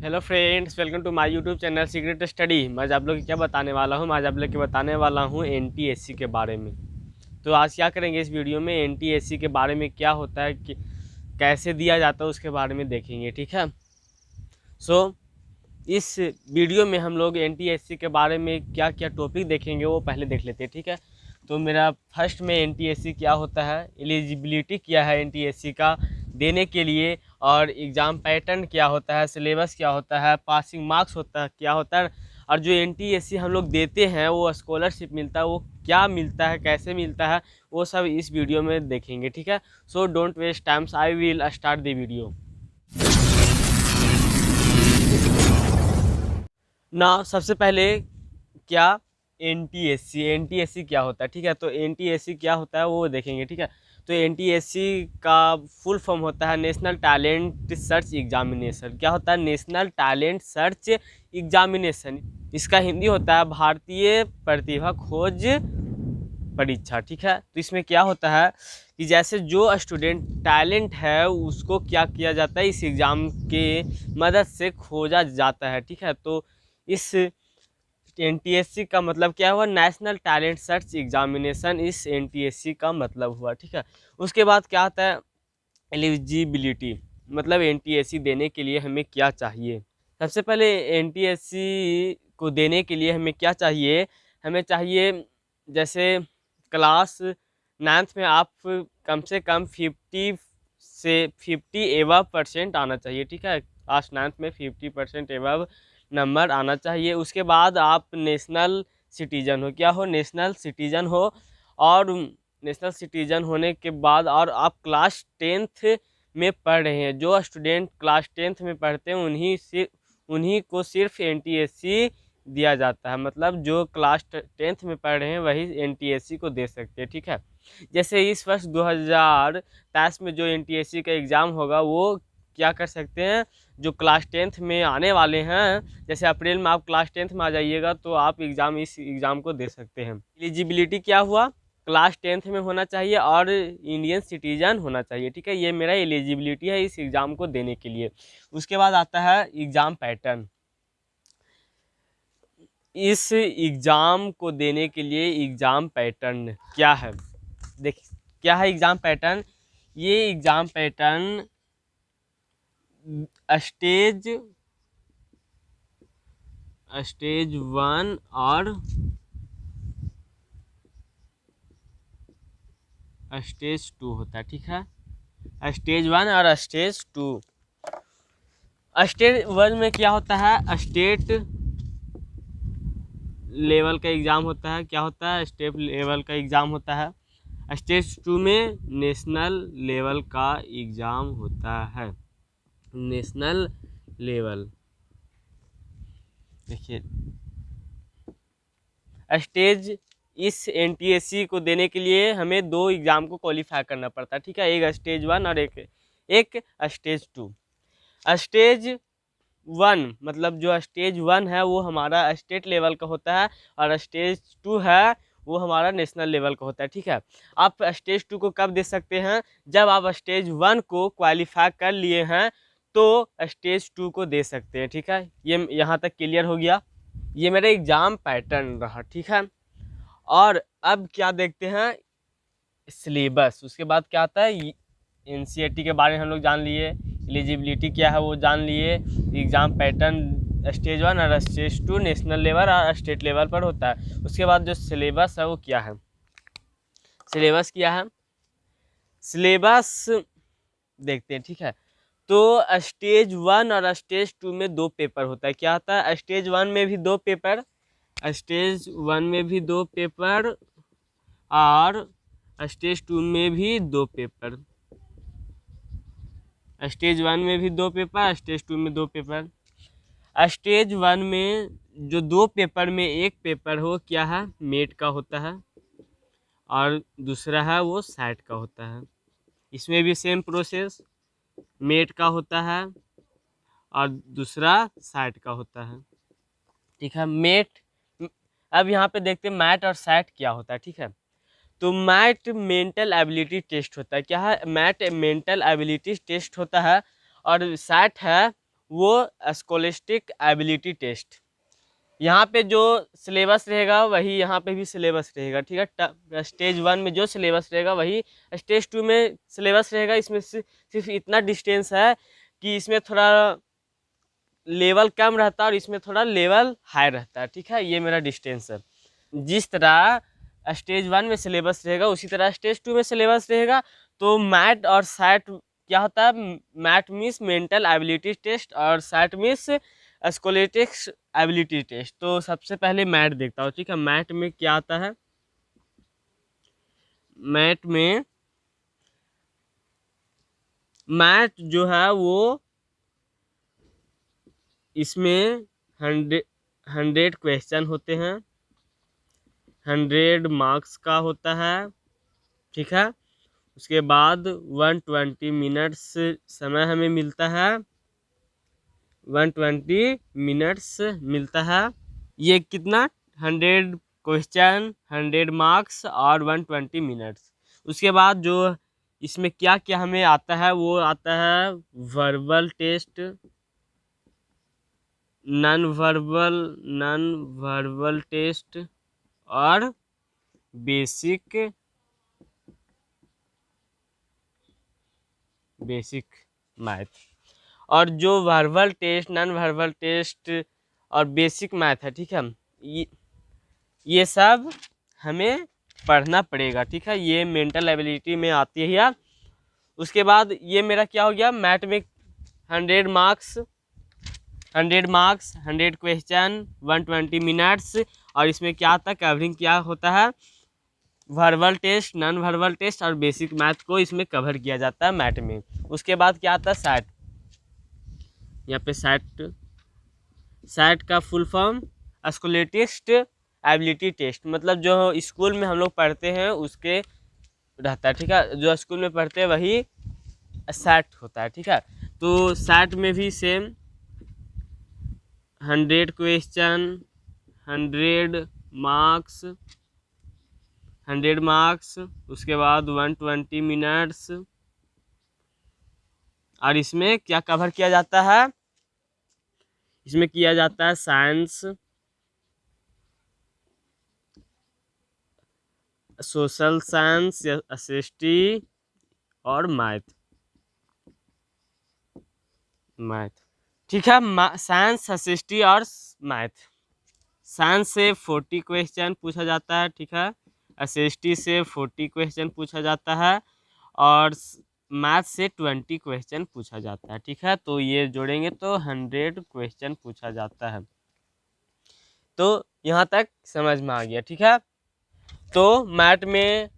Hello friends, welcome to my YouTube channel secret study. मैं आज आप लोग क्या बताने वाला हूँ, आज आप लोग के बताने वाला हूँ एनटीएससी के बारे में। तो आज क्या करेंगे इस वीडियो में, एनटीएससी के बारे में क्या होता है, कि कैसे दिया जाता है उसके बारे में देखेंगे। ठीक है। इस वीडियो में हम लोग एनटीएससी के बारे में क्या क्या टॉपिक देखेंगे वो पहले देख लेते हैं। ठीक है। तो मेरा फर्स्ट में एनटीएससी क्या होता है, एलिजिबिलिटी क्या है एनटीएससी का देने के लिए, और एग्ज़ाम पैटर्न क्या होता है, सिलेबस क्या होता है, पासिंग मार्क्स होता है क्या होता है, और जो एनटीएससी हम लोग देते हैं वो स्कॉलरशिप मिलता है वो क्या मिलता है, कैसे मिलता है, वो सब इस वीडियो में देखेंगे। ठीक है। So don't waste times, I will start the video ना। सबसे पहले क्या एनटीएससी क्या होता है। ठीक है। तो एनटीएससी क्या होता है वो देखेंगे। ठीक है। तो एनटीएससी का फुल फॉर्म होता है नेशनल टैलेंट सर्च एग्जामिनेशन। क्या होता है? National talent search examination. इसका हिंदी होता है भारतीय प्रतिभा खोज परीक्षा। ठीक है। तो इसमें क्या होता है कि जैसे जो स्टूडेंट टैलेंट है उसको क्या किया जाता है, इस एग्ज़ाम के मदद से खोजा जाता है। ठीक है। तो इस एनटीएससी का मतलब क्या हुआ? नेशनल टैलेंट सर्च एग्जामिनेशन, इस एनटीएससी का मतलब हुआ। ठीक है। उसके बाद क्या आता है? एलिजिबिलिटी, मतलब एनटीएससी देने के लिए हमें क्या चाहिए। सबसे पहले एनटीएससी को देने के लिए हमें क्या चाहिए? हमें चाहिए जैसे क्लास 9th में आप कम से कम 50 एबव परसेंट आना चाहिए। ठीक है। क्लास 9th में 50% एबव नंबर आना चाहिए। उसके बाद आप नेशनल सिटीजन हो। क्या हो? नेशनल सिटीजन हो। और नेशनल सिटीजन होने के बाद और आप क्लास 10th में पढ़ रहे हैं। जो स्टूडेंट क्लास 10th में पढ़ते हैं उन्हीं को सिर्फ एनटीएससी दिया जाता है। मतलब जो क्लास 10th में पढ़ रहे हैं वही एनटीएससी को दे सकते हैं। ठीक है। जैसे इस वर्ष 2023 में जो एनटीएससी का एग्ज़ाम होगा वो क्या कर सकते हैं, जो क्लास 10th में आने वाले हैं, जैसे अप्रैल में आप क्लास 10th में आ जाइएगा तो आप इस एग्ज़ाम को दे सकते हैं। एलिजिबिलिटी क्या हुआ? क्लास 10th में होना चाहिए और इंडियन सिटीजन होना चाहिए। ठीक है। ये मेरा एलिजिबिलिटी है इस एग्ज़ाम को देने के लिए। उसके बाद आता है एग्ज़ाम पैटर्न। इस एग्ज़ाम को देने के लिए एग्ज़ाम पैटर्न क्या है? देख, क्या है एग्ज़ाम पैटर्न? ये एग्ज़ाम पैटर्न स्टेज 1 और स्टेज 2 होता है। ठीक है। स्टेज 1 और स्टेज 2। स्टेज 1 में क्या होता है? स्टेट लेवल का एग्ज़ाम होता है। क्या होता है? स्टेट लेवल का एग्ज़ाम होता है। स्टेज 2 में नेशनल लेवल का एग्ज़ाम होता है। नेशनल लेवल, देखिए स्टेज, इस एनटीएससी को देने के लिए हमें 2 एग्ज़ाम को क्वालिफाई करना पड़ता है। ठीक है। एक स्टेज 1 और एक स्टेज 2। स्टेज 1 मतलब जो स्टेज 1 है वो हमारा स्टेट लेवल का होता है और स्टेज 2 है वो हमारा नेशनल लेवल का होता है। ठीक है। आप स्टेज 2 को कब दे सकते हैं? जब आप स्टेज 1 को क्वालिफाई कर लिए हैं तो स्टेज 2 को दे सकते हैं। ठीक है। ये यहाँ तक क्लियर हो गया। ये मेरा एग्ज़ाम पैटर्न रहा। ठीक है। और अब क्या देखते हैं? सिलेबस। उसके बाद क्या आता है? एनसीईआरटी के बारे में हम लोग जान लिए, एलिजिबिलिटी क्या है वो जान लिए, एग्ज़ाम पैटर्न स्टेज 1 और स्टेज 2 नेशनल लेवल और स्टेट लेवल पर होता है। उसके बाद जो सिलेबस है वो क्या है? सिलेबस क्या है? सिलेबस देखते हैं। ठीक है। तो स्टेज 1 और स्टेज 2 में 2 पेपर होता है। क्या होता है? स्टेज 1 में भी 2 पेपर, स्टेज 1 में भी 2 पेपर और स्टेज 2 में भी 2 पेपर। स्टेज 1 में भी 2 पेपर, स्टेज 2 में 2 पेपर। स्टेज 1 में जो 2 पेपर में एक पेपर हो क्या है? मेट का होता है और दूसरा है वो सैट का होता है। इसमें भी सेम प्रोसेस, मेट का होता है और दूसरा सैट का होता है। ठीक है। मेट, अब यहाँ पे देखते हैं मैट और सैट क्या होता है। ठीक है। तो मैट मेंटल एबिलिटी टेस्ट होता है। क्या है? मैट मेंटल एबिलिटी टेस्ट होता है और सैट है वो स्कॉलस्टिक एबिलिटी टेस्ट। यहाँ पे जो सिलेबस रहेगा वही यहाँ पे भी सिलेबस रहेगा, ठीक है। स्टेज 1 में जो सिलेबस रहेगा वही स्टेज 2 में सिलेबस रहेगा। इसमें सिर्फ इतना डिस्टेंस है कि इसमें थोड़ा लेवल कम रहता है और इसमें थोड़ा लेवल हाई रहता है, ठीक है। ये मेरा डिस्टेंस है। जिस तरह स्टेज 1 में सिलेबस रहेगा उसी तरह स्टेज 2 में सिलेबस रहेगा। तो मैट और सैट क्या होता है, MAT means mental ability test और SAT means scholastic ability test. तो सबसे पहले मैट देखता हूँ, ठीक है। मैट में क्या आता है, मैट जो है वो इसमें 100 क्वेश्चन होते हैं, 100 मार्क्स का होता है, ठीक है। उसके बाद 120 मिनट्स समय हमें मिलता है, 120 मिनट्स मिलता है। ये कितना, 100 क्वेश्चन, 100 मार्क्स और 120 मिनट्स। उसके बाद जो इसमें क्या क्या हमें आता है, वो आता है verbal test, non verbal test और बेसिक मैथ। और जो verbal test, non verbal test और बेसिक मैथ है, ठीक है, ये सब हमें पढ़ना पड़ेगा, ठीक है। ये मेंटल एबिलिटी में आती है यार। उसके बाद ये मेरा क्या हो गया, मैथ में 100 मार्क्स, 100 क्वेश्चन, 120 मिनट्स। और इसमें क्या आता है, कवरिंग क्या होता है, verbal test, non verbal test और बेसिक मैथ को इसमें कवर किया जाता है मैथ में। उसके बाद क्या आता है, सैट। यहाँ पे सैट का फुल फॉर्म स्कोलेटिक्स एबिलिटी टेस्ट, मतलब जो स्कूल में हम लोग पढ़ते हैं उसके रहता है, ठीक है। जो स्कूल में पढ़ते हैं वही सैट होता है, ठीक है। तो सैट में भी सेम 100 क्वेश्चन, 100 मार्क्स, 100 मार्क्स, उसके बाद 120 मिनट्स। और इसमें क्या कवर किया जाता है, इसमें किया जाता है साइंस, सोशल साइंस, एसएसटी और मैथ, ठीक है। साइंस, एसएसटी और मैथ। साइंस से 40 क्वेश्चन पूछा जाता है, ठीक है। एसएसटी से 40 क्वेश्चन पूछा जाता है और मैथ से 20 क्वेश्चन पूछा जाता है, ठीक है। तो ये जोड़ेंगे तो 100 क्वेश्चन पूछा जाता है। तो यहाँ तक समझ में आ गया, ठीक है। तो मैथ में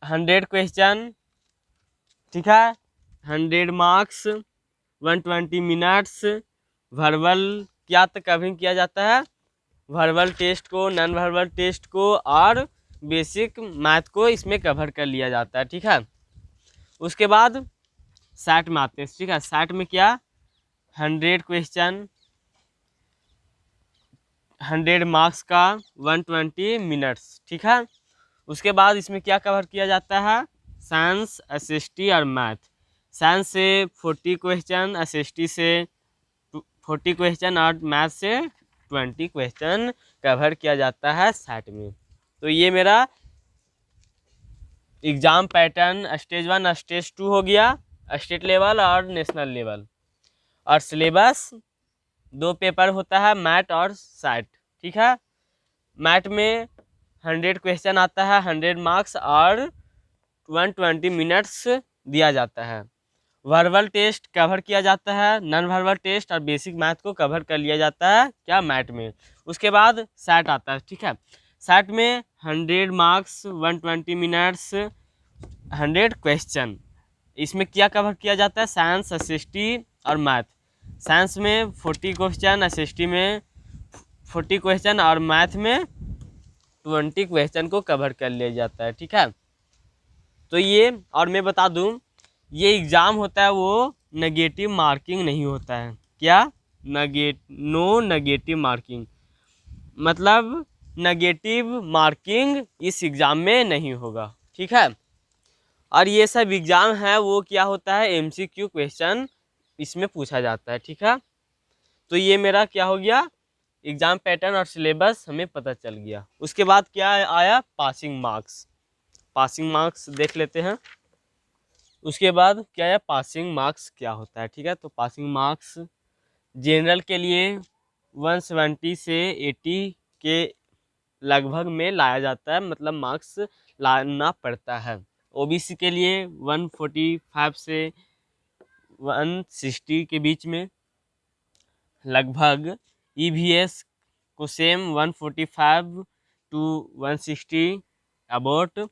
100 क्वेश्चन, ठीक है, 100 मार्क्स, 120 मिनट्स। वर्बल क्या तक कवरिंग किया जाता है, वर्बल टेस्ट को, नॉन वर्बल टेस्ट को और बेसिक मैथ को इसमें कवर कर लिया जाता है, ठीक है। उसके बाद सैट में आते हैं, ठीक है। सैट में क्या, 100 क्वेश्चन, 100 मार्क्स का, 120 मिनट्स, ठीक है। उसके बाद इसमें क्या कवर किया जाता है, साइंस, एसएसटी और मैथ। साइंस से 40 क्वेश्चन, एसएसटी से 40 क्वेश्चन और मैथ से 20 क्वेश्चन कवर किया जाता है सैट में। तो ये मेरा एग्ज़ाम पैटर्न स्टेज 1 स्टेज 2 हो गया, स्टेट लेवल और नेशनल लेवल। और सिलेबस 2 पेपर होता है, मैथ और सैट, ठीक है। मैथ में 100 क्वेश्चन आता है, 100 मार्क्स और 120 मिनट्स दिया जाता है। वर्बल टेस्ट कवर किया जाता है, नॉन वर्बल टेस्ट और बेसिक मैथ को कवर कर लिया जाता है क्या, मैथ में। उसके बाद सैट आता है, ठीक है। सैट में 100 मार्क्स, 120 मिनट्स, 100 क्वेश्चन। इसमें क्या कवर किया जाता है, साइंस, एसएसटी और मैथ। साइंस में 40 क्वेश्चन, एसएसटी में 40 क्वेश्चन और मैथ में 20 क्वेश्चन को कवर कर लिया जाता है, ठीक है। तो ये, और मैं बता दूं, ये एग्ज़ाम होता है वो नेगेटिव मार्किंग नहीं होता है, क्या, नो नेगेटिव मार्किंग, मतलब नेगेटिव मार्किंग इस एग्ज़ाम में नहीं होगा, ठीक है। और ये सब एग्ज़ाम है वो क्या होता है, एमसीक्यू क्वेश्चन इसमें पूछा जाता है, ठीक है। तो ये मेरा क्या हो गया, एग्जाम पैटर्न और सिलेबस हमें पता चल गया। उसके बाद क्या आया, पासिंग मार्क्स। पासिंग मार्क्स देख लेते हैं। उसके बाद क्या है, पासिंग मार्क्स क्या होता है, ठीक है। तो पासिंग मार्क्स जनरल के लिए 170 से 80 के लगभग में लाया जाता है, मतलब मार्क्स लाना पड़ता है। ओबीसी के लिए 145 से 160 के बीच में लगभग। ईवीएस को सेम 145 टू 160 अबाउट।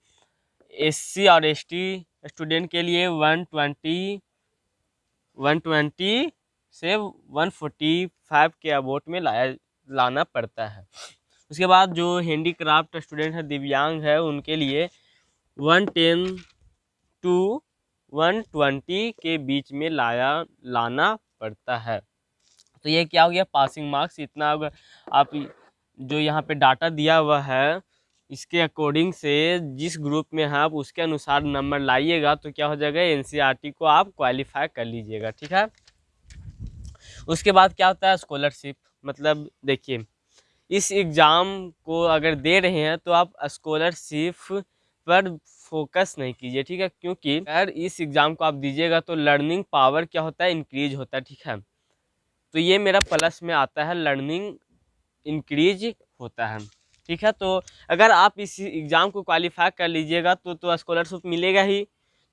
एससी और एसटी स्टूडेंट के लिए 120 से 145 के अबाउट में लाना पड़ता है। उसके बाद जो हैंडीक्राफ्ट स्टूडेंट है, दिव्यांग है, उनके लिए 110 टू 120 के बीच में लाना पड़ता है। तो ये क्या हो गया, पासिंग मार्क्स इतना होगा। आप जो यहाँ पे डाटा दिया हुआ है, इसके अकॉर्डिंग से जिस ग्रुप में है आप उसके अनुसार नंबर लाइएगा, तो क्या हो जाएगा, एनसीईआरटी को आप क्वालिफाई कर लीजिएगा, ठीक है। उसके बाद क्या होता है, स्कॉलरशिप। मतलब देखिए, इस एग्ज़ाम को अगर दे रहे हैं तो आप स्कॉलरशिप पर फोकस नहीं कीजिए, ठीक है। क्योंकि अगर इस एग्ज़ाम को आप दीजिएगा तो लर्निंग पावर क्या होता है, इंक्रीज होता है, ठीक है। तो ये मेरा प्लस में आता है, लर्निंग इंक्रीज होता है, ठीक है। तो अगर आप इस एग्ज़ाम को क्वालिफाई कर लीजिएगा तो स्कॉलरशिप मिलेगा ही।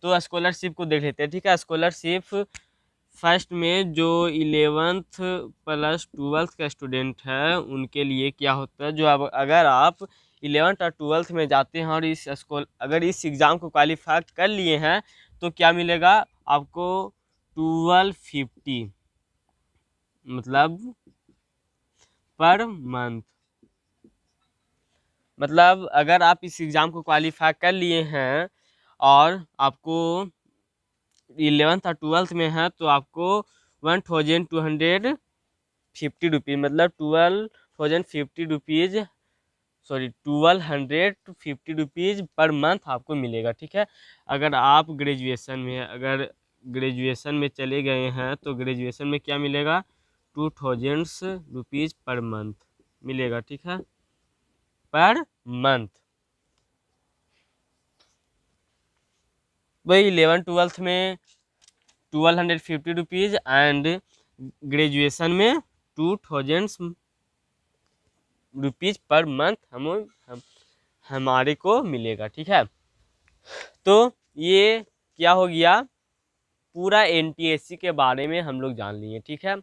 तो स्कॉलरशिप को देख लेते हैं, ठीक है। स्कॉलरशिप फर्स्ट में जो 11th प्लस 12th का स्टूडेंट है उनके लिए क्या होता है, जो अब अगर आप 11th और 12th में जाते हैं और अगर इस एग्ज़ाम को क्वालिफाई कर लिए हैं तो क्या मिलेगा आपको, 1250 मतलब पर मंथ। मतलब अगर आप इस एग्ज़ाम को क्वालिफाई कर लिए हैं और आपको 11th और 12th में है तो आपको 1250 रुपीज़, मतलब 1250 rupees, sorry 1250 rupees per month आपको मिलेगा, ठीक है। अगर आप ग्रेजुएशन में चले गए हैं तो ग्रेजुएशन में क्या मिलेगा, 2000 रुपीज़ पर मंथ मिलेगा, ठीक है, पर मंथ। वही 11th-12th में 1250 रुपीज़ एंड ग्रेजुएशन में 2000 रुपीज़ पर मंथ हमारे को मिलेगा, ठीक है। तो ये क्या हो गया, पूरा एनटीएससी के बारे में हम लोग जान लिए, ठीक है।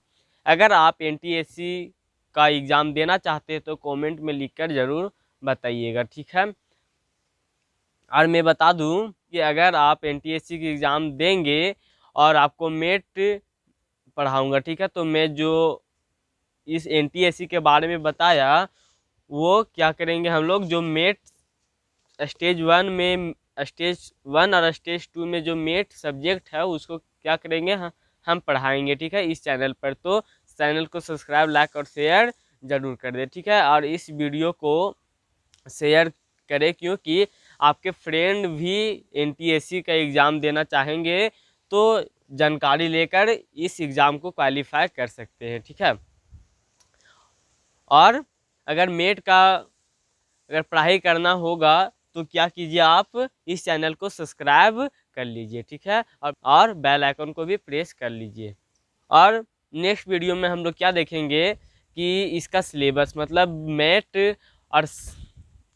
अगर आप एनटीएससी का एग्ज़ाम देना चाहते हैं तो कमेंट में लिखकर ज़रूर बताइएगा, ठीक है। और मैं बता दूं कि अगर आप एनटीएससी की एग्ज़ाम देंगे और आपको मेट पढ़ाऊंगा, ठीक है, तो मैं जो इस एनटीएससी के बारे में बताया वो क्या करेंगे हम लोग, जो मेट स्टेज 1 और स्टेज 2 में जो मेट सब्जेक्ट है उसको क्या करेंगे, हम पढ़ाएंगे, ठीक है, इस चैनल पर। तो चैनल को सब्सक्राइब, लाइक और शेयर ज़रूर कर दें, ठीक है। और इस वीडियो को शेयर करें क्योंकि आपके फ्रेंड भी एनटीएससी का एग्ज़ाम देना चाहेंगे तो जानकारी लेकर इस एग्ज़ाम को क्वालिफाई कर सकते हैं, ठीक है। और अगर मेट का अगर पढ़ाई करना होगा तो क्या कीजिए, आप इस चैनल को सब्सक्राइब कर लीजिए, ठीक है, और बेल आइकन को भी प्रेस कर लीजिए। और नेक्स्ट वीडियो में हम लोग क्या देखेंगे कि इसका सिलेबस, मतलब मैथ और,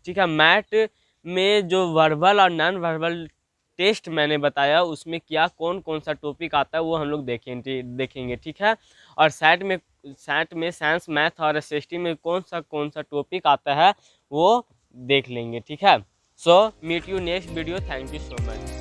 ठीक है, मैथ में जो वर्बल और नॉन वर्बल टेस्ट मैंने बताया उसमें क्या कौन कौन सा टॉपिक आता है वो हम लोग देखेंगे, ठीक है। और साइंस में साइंस, मैथ और एसएसटी में कौन सा टॉपिक आता है वो देख लेंगे, ठीक है। So meet you next video, thank you so much.